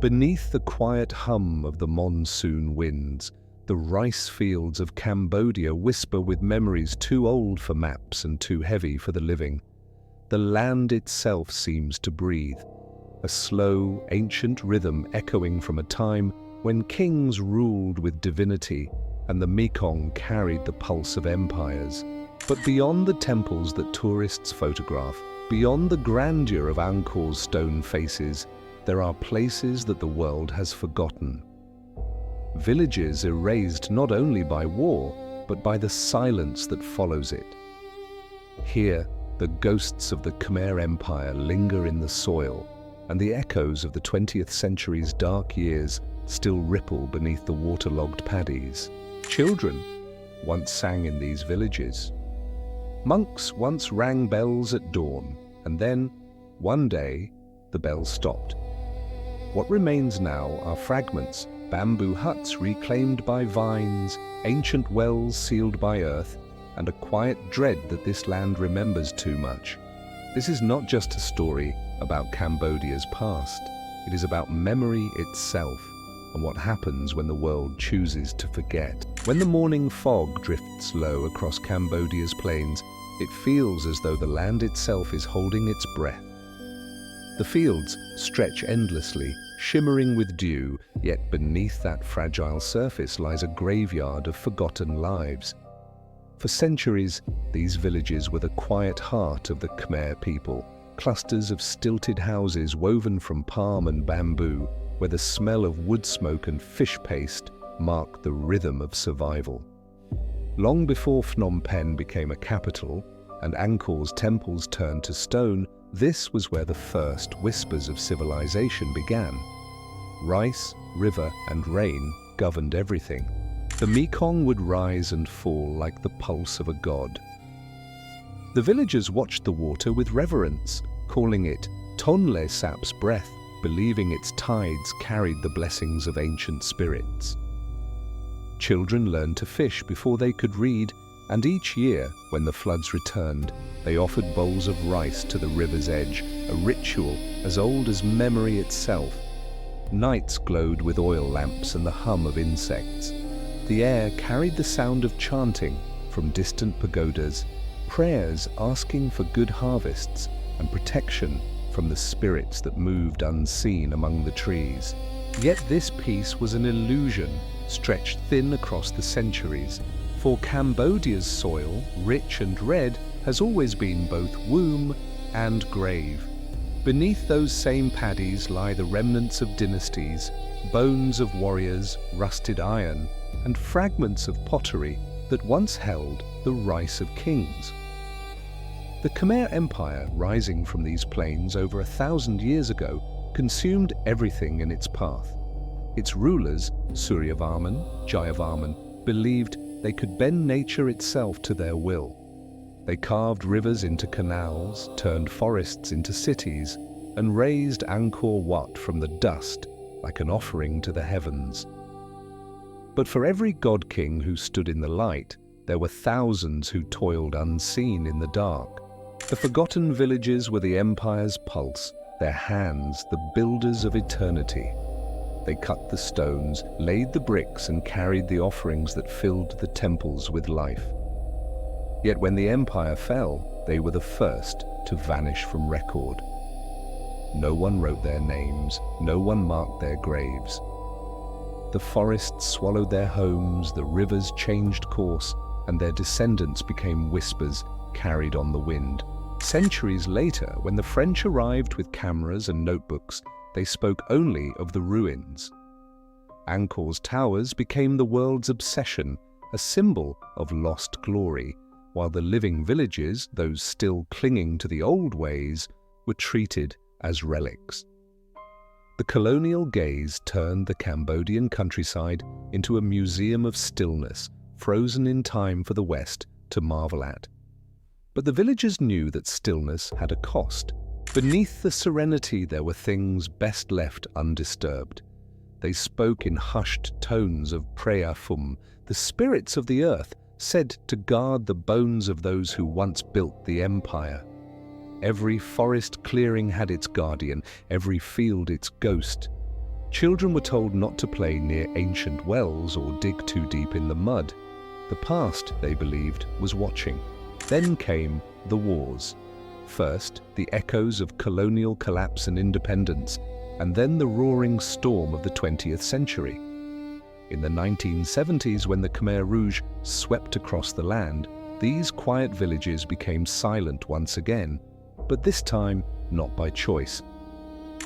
Beneath the quiet hum of the monsoon winds, the rice fields of Cambodia whisper with memories too old for maps and too heavy for the living. The land itself seems to breathe, a slow, ancient rhythm echoing from a time when kings ruled with divinity and the Mekong carried the pulse of empires. But beyond the temples that tourists photograph, beyond the grandeur of Angkor's stone faces, there are places that the world has forgotten. Villages erased not only by war, but by the silence that follows it. Here, the ghosts of the Khmer Empire linger in the soil, and the echoes of the 20th century's dark years still ripple beneath the waterlogged paddies. Children once sang in these villages. Monks once rang bells at dawn, and then, one day, the bells stopped. What remains now are fragments, bamboo huts reclaimed by vines, ancient wells sealed by earth, and a quiet dread that this land remembers too much. This is not just a story about Cambodia's past. It is about memory itself and what happens when the world chooses to forget. When the morning fog drifts low across Cambodia's plains, it feels as though the land itself is holding its breath. The fields stretch endlessly, shimmering with dew, yet beneath that fragile surface lies a graveyard of forgotten lives. For centuries, these villages were the quiet heart of the Khmer people, clusters of stilted houses woven from palm and bamboo, where the smell of wood smoke and fish paste marked the rhythm of survival. Long before Phnom Penh became a capital and Angkor's temples turned to stone, this was where the first whispers of civilization began. Rice, river, and rain governed everything. The Mekong would rise and fall like the pulse of a god. The villagers watched the water with reverence, calling it Tonle Sap's breath, believing its tides carried the blessings of ancient spirits. Children learned to fish before they could read, and each year, when the floods returned, they offered bowls of rice to the river's edge, a ritual as old as memory itself. Nights glowed with oil lamps and the hum of insects. The air carried the sound of chanting from distant pagodas, prayers asking for good harvests and protection from the spirits that moved unseen among the trees. Yet this peace was an illusion, stretched thin across the centuries, for Cambodia's soil, rich and red, has always been both womb and grave. Beneath those same paddies lie the remnants of dynasties, bones of warriors, rusted iron, and fragments of pottery that once held the rice of kings. The Khmer Empire, rising from these plains over 1,000 years ago, consumed everything in its path. Its rulers, Suryavarman, Jayavarman, believed they could bend nature itself to their will. They carved rivers into canals, turned forests into cities, and raised Angkor Wat from the dust like an offering to the heavens. But for every god-king who stood in the light, there were thousands who toiled unseen in the dark. The forgotten villages were the empire's pulse, their hands the builders of eternity. They cut the stones, laid the bricks, and carried the offerings that filled the temples with life. Yet when the empire fell, they were the first to vanish from record. No one wrote their names, no one marked their graves. The forests swallowed their homes, the rivers changed course, and their descendants became whispers carried on the wind. Centuries later, when the French arrived with cameras and notebooks, they spoke only of the ruins. Angkor's towers became the world's obsession, a symbol of lost glory, while the living villages, those still clinging to the old ways, were treated as relics. The colonial gaze turned the Cambodian countryside into a museum of stillness, frozen in time for the West to marvel at. But the villagers knew that stillness had a cost. Beneath the serenity there were things best left undisturbed. They spoke in hushed tones of Preah Phum, the spirits of the earth, said to guard the bones of those who once built the empire. Every forest clearing had its guardian, every field its ghost. Children were told not to play near ancient wells or dig too deep in the mud. The past, they believed, was watching. Then came the wars. First, the echoes of colonial collapse and independence, and then the roaring storm of the 20th century. In the 1970s, when the Khmer Rouge swept across the land, these quiet villages became silent once again, but this time not by choice.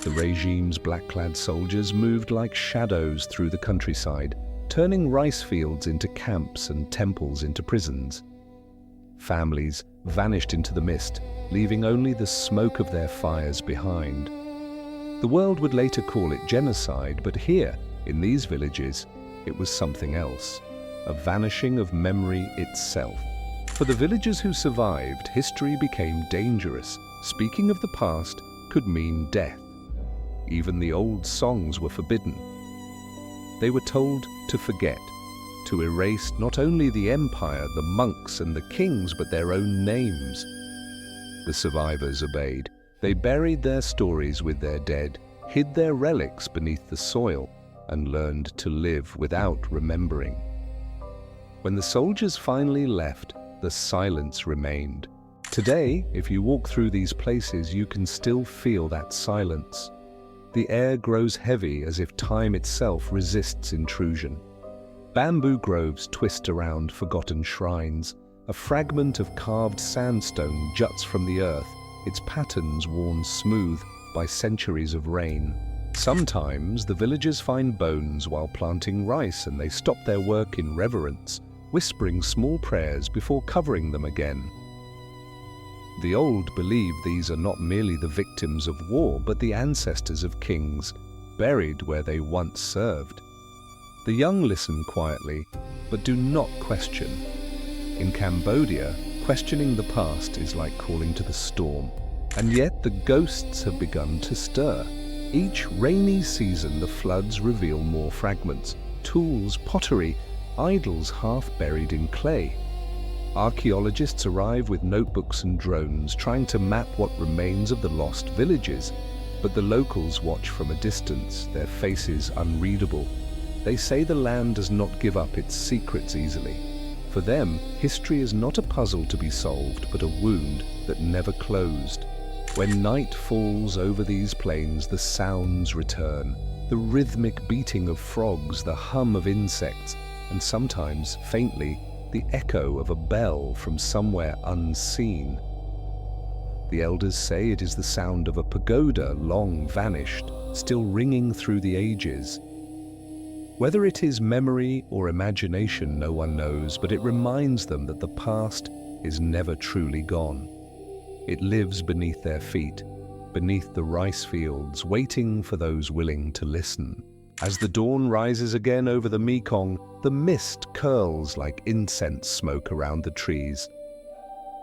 The regime's black-clad soldiers moved like shadows through the countryside, turning rice fields into camps and temples into prisons. Families vanished into the mist, leaving only the smoke of their fires behind. The world would later call it genocide, but here, in these villages, it was something else, a vanishing of memory itself. For the villagers who survived, history became dangerous. Speaking of the past could mean death. Even the old songs were forbidden. They were told to forget, to erase not only the empire, the monks and the kings, but their own names. The survivors obeyed. They buried their stories with their dead, hid their relics beneath the soil, and learned to live without remembering. When the soldiers finally left, the silence remained. Today, if you walk through these places, you can still feel that silence. The air grows heavy as if time itself resists intrusion. Bamboo groves twist around forgotten shrines. A fragment of carved sandstone juts from the earth, its patterns worn smooth by centuries of rain. Sometimes the villagers find bones while planting rice, and they stop their work in reverence, whispering small prayers before covering them again. The old believe these are not merely the victims of war, but the ancestors of kings, buried where they once served. The young listen quietly, but do not question. In Cambodia, questioning the past is like calling to the storm. And yet the ghosts have begun to stir. Each rainy season, the floods reveal more fragments, tools, pottery, idols half buried in clay. Archaeologists arrive with notebooks and drones, trying to map what remains of the lost villages. But the locals watch from a distance, their faces unreadable. They say the land does not give up its secrets easily. For them, history is not a puzzle to be solved, but a wound that never closed. When night falls over these plains, the sounds return. The rhythmic beating of frogs, the hum of insects, and sometimes, faintly, the echo of a bell from somewhere unseen. The elders say it is the sound of a pagoda long vanished, still ringing through the ages. Whether it is memory or imagination, no one knows, but it reminds them that the past is never truly gone. It lives beneath their feet, beneath the rice fields, waiting for those willing to listen. As the dawn rises again over the Mekong, the mist curls like incense smoke around the trees.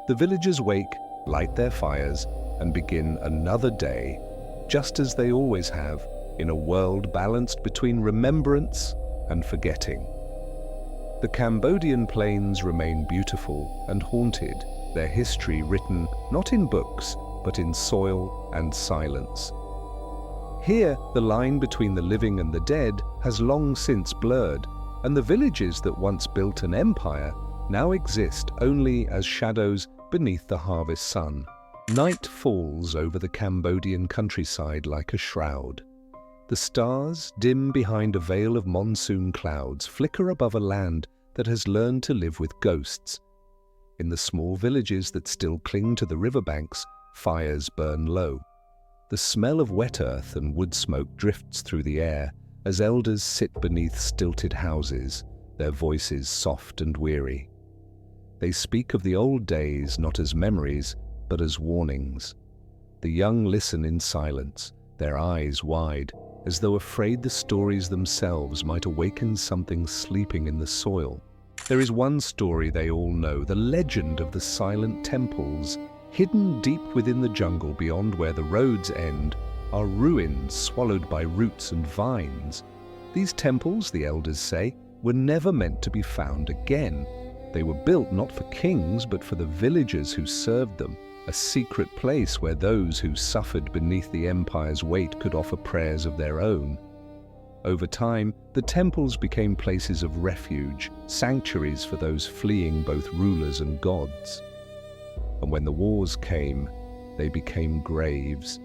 The villagers wake, light their fires, and begin another day, just as they always have, in a world balanced between remembrance and forgetting. The Cambodian plains remain beautiful and haunted, their history written not in books, but in soil and silence. Here, the line between the living and the dead has long since blurred, and the villages that once built an empire now exist only as shadows beneath the harvest sun. Night falls over the Cambodian countryside like a shroud. The stars, dim behind a veil of monsoon clouds, flicker above a land that has learned to live with ghosts. In the small villages that still cling to the riverbanks, fires burn low. The smell of wet earth and wood smoke drifts through the air as elders sit beneath stilted houses, their voices soft and weary. They speak of the old days not as memories, but as warnings. The young listen in silence, their eyes wide, as though afraid the stories themselves might awaken something sleeping in the soil. There is one story they all know, the legend of the silent temples. Hidden deep within the jungle beyond where the roads end are ruins swallowed by roots and vines. These temples, the elders say, were never meant to be found again. They were built not for kings, but for the villagers who served them, a secret place where those who suffered beneath the empire's weight could offer prayers of their own. Over time, the temples became places of refuge, sanctuaries for those fleeing both rulers and gods. And when the wars came, they became graves.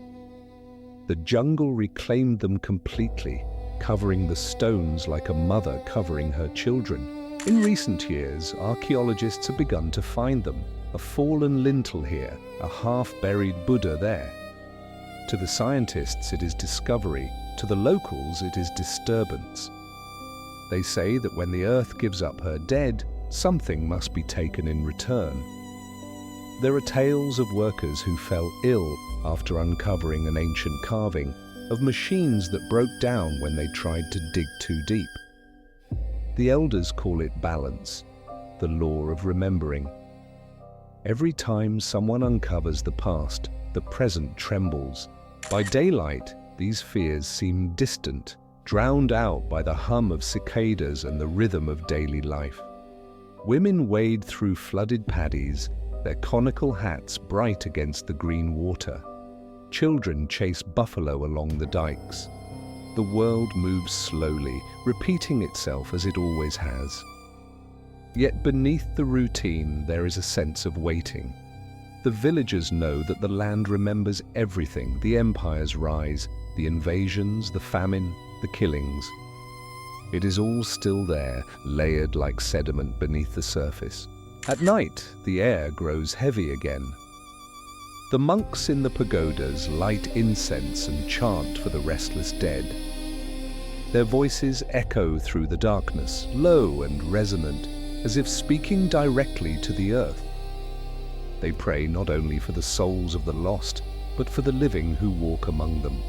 The jungle reclaimed them completely, covering the stones like a mother covering her children. In recent years, archaeologists have begun to find them, a fallen lintel here, a half-buried Buddha there. To the scientists, it is discovery. To the locals, it is disturbance. They say that when the earth gives up her dead, something must be taken in return. There are tales of workers who fell ill after uncovering an ancient carving, of machines that broke down when they tried to dig too deep. The elders call it balance, the law of remembering. Every time someone uncovers the past, the present trembles. By daylight, these fears seem distant, drowned out by the hum of cicadas and the rhythm of daily life. Women wade through flooded paddies, their conical hats bright against the green water. Children chase buffalo along the dikes. The world moves slowly, repeating itself as it always has. Yet beneath the routine, there is a sense of waiting. The villagers know that the land remembers everything: the empire's rise, the invasions, the famine, the killings. It is all still there, layered like sediment beneath the surface. At night, the air grows heavy again. The monks in the pagodas light incense and chant for the restless dead. Their voices echo through the darkness, low and resonant, as if speaking directly to the earth. They pray not only for the souls of the lost, but for the living who walk among them.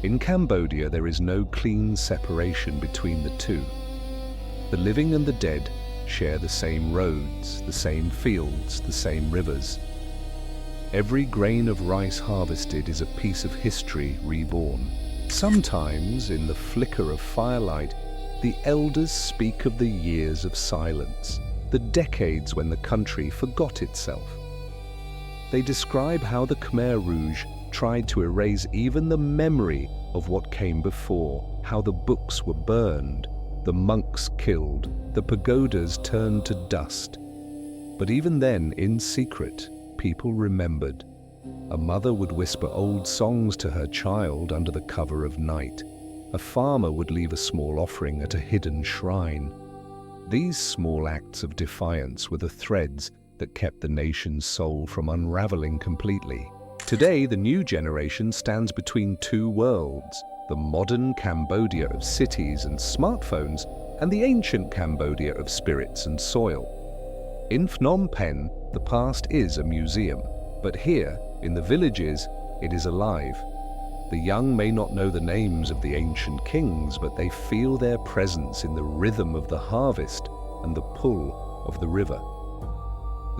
In Cambodia, there is no clean separation between the two. The living and the dead share the same roads, the same fields, the same rivers. Every grain of rice harvested is a piece of history reborn. Sometimes, in the flicker of firelight, the elders speak of the years of silence, the decades when the country forgot itself. They describe how the Khmer Rouge tried to erase even the memory of what came before, how the books were burned, the monks killed, the pagodas turned to dust. But even then, in secret, people remembered. A mother would whisper old songs to her child under the cover of night. A farmer would leave a small offering at a hidden shrine. These small acts of defiance were the threads that kept the nation's soul from unraveling completely. Today, the new generation stands between two worlds: the modern Cambodia of cities and smartphones, and the ancient Cambodia of spirits and soil. In Phnom Penh, the past is a museum, but here, in the villages, it is alive. The young may not know the names of the ancient kings, but they feel their presence in the rhythm of the harvest and the pull of the river.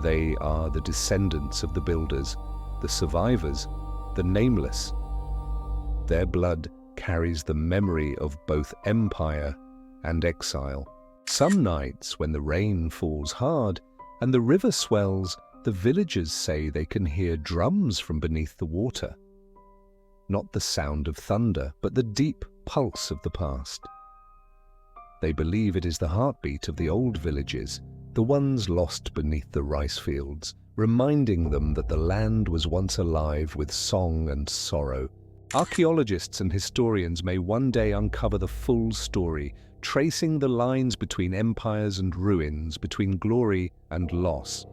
They are the descendants of the builders, the survivors, the nameless. Their blood carries the memory of both empire and exile. Some nights, when the rain falls hard and the river swells, the villagers say they can hear drums from beneath the water. Not the sound of thunder, but the deep pulse of the past. They believe it is the heartbeat of the old villages, the ones lost beneath the rice fields, reminding them that the land was once alive with song and sorrow. Archaeologists and historians may one day uncover the full story, tracing the lines between empires and ruins, between glory and loss.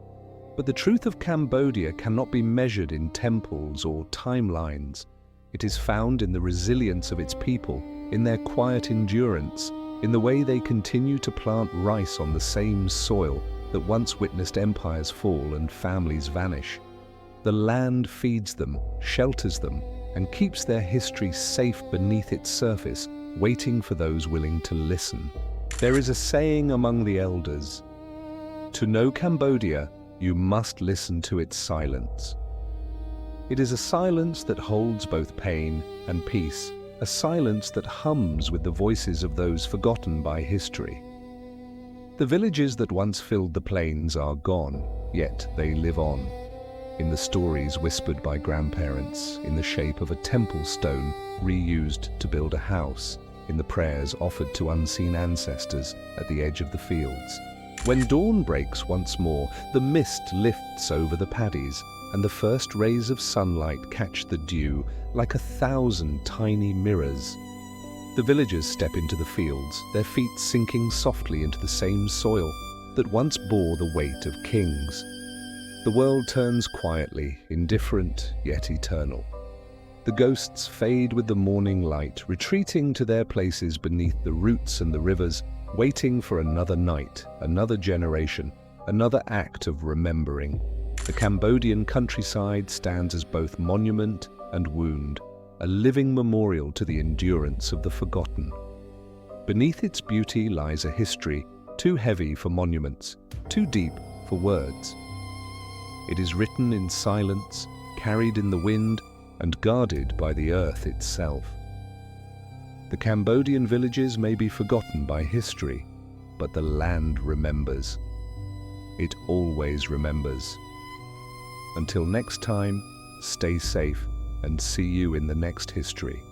But the truth of Cambodia cannot be measured in temples or timelines. It is found in the resilience of its people, in their quiet endurance, in the way they continue to plant rice on the same soil that once witnessed empires fall and families vanish. The land feeds them, shelters them, and keeps their history safe beneath its surface, waiting for those willing to listen. There is a saying among the elders: "To know Cambodia, you must listen to its silence." It is a silence that holds both pain and peace, a silence that hums with the voices of those forgotten by history. The villages that once filled the plains are gone, yet they live on, in the stories whispered by grandparents, in the shape of a temple stone reused to build a house, in the prayers offered to unseen ancestors at the edge of the fields. When dawn breaks once more, the mist lifts over the paddies, and the first rays of sunlight catch the dew like 1,000 tiny mirrors. The villagers step into the fields, their feet sinking softly into the same soil that once bore the weight of kings. The world turns quietly, indifferent yet eternal. The ghosts fade with the morning light, retreating to their places beneath the roots and the rivers, waiting for another night, another generation, another act of remembering. The Cambodian countryside stands as both monument and wound, a living memorial to the endurance of the forgotten. Beneath its beauty lies a history too heavy for monuments, too deep for words. It is written in silence, carried in the wind, and guarded by the earth itself. The Cambodian villages may be forgotten by history, but the land remembers. It always remembers. Until next time, stay safe and see you in the next history.